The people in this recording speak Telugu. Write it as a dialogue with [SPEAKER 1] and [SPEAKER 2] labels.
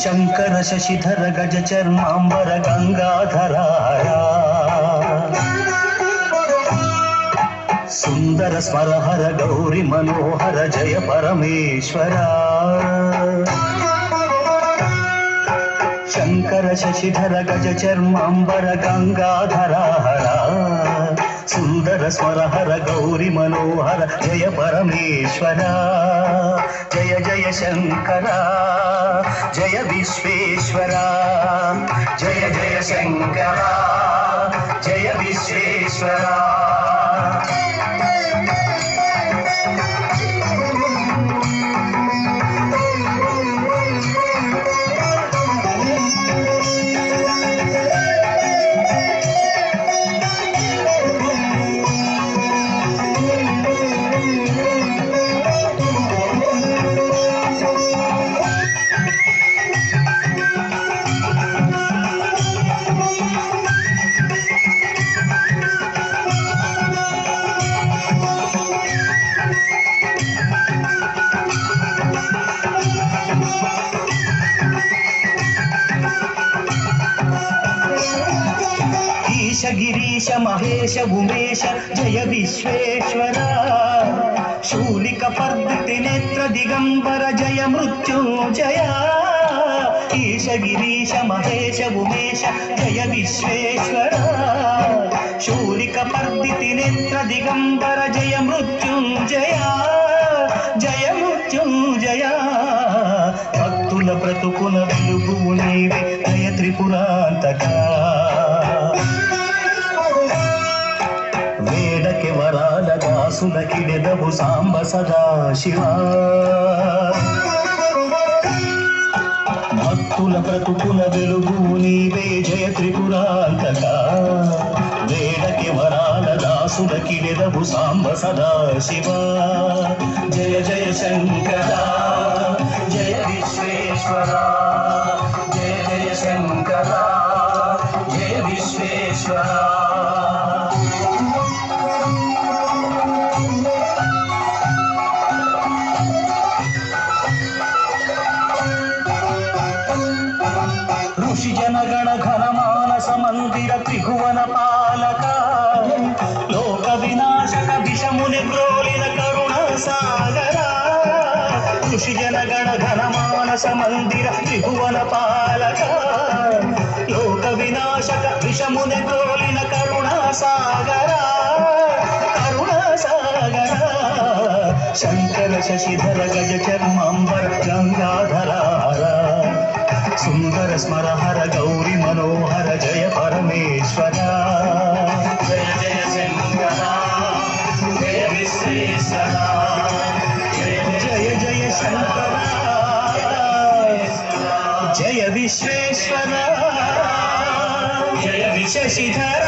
[SPEAKER 1] శంకర శశిధర గజ చర్మాంబర గంగాధరారా సుందర స్మరహర గౌరి మనోహర జయ పరమేశ్వరా శంకర శశిధర గజ చర్మాంబర గంగాధరారా సుందర స్మరహర గౌరి మనోహర జయ పరమేశ్వర జయ జయ శంకర జయ విశ్వేశ్వర జయ జయ శంకర జయ విశ్వేశ్వర గిరీశ మహేశ ఉమేశ జయ విశ్వేశ్వర శూలిక పర్దితి నేత్ర దిగంబర జయ మృత్యుంజయ ఈశ గిరీశ మహేశ ఉమేశ జయ విశ్వేశ్వర శూలిక పర్దితి నేత్ర దిగంబర జయ మృత్యుంజయ జయ మృత్యుంజయ భక్తుల బ్రతుకున వెలుగు నీవే జయ త్రిపురాంతకా వరాల దాసులకిడెదవు సాంబ సదా శివ భక్తుల బ్రతుకుల వెలుగు నీవే జయ త్రిపురాంతక వేడకి వరాల దాసులకిడెదవు సాంబ సదా శివ జయ జయ శంకర జయ విశ్వేశ్వర జయ జయ శంకర జయ విశ్వేశ్వర ఋషి జనగణ ఘన మానస మందిర త్రిభువన పాలక లోక వినాశక విషముని గ్రోలిన కరుణ సాగర ఋషి జనగణ ఘన మానస మందిర త్రిభువన పాలక లోక వినాశక విషముని గ్రోలిన కరుణ సాగర కరుణ సాగర శంకర శశిధర గజ చర్మాంబర గంగాధరారా సుందర స్మరహర గౌరి మనోహర జయ పరమేశ్వర జయ జయ శంకర జయ విశ్వేశ్వర జయ జయ శంకర జయ విశ్వేశ్వర జయ శశిధర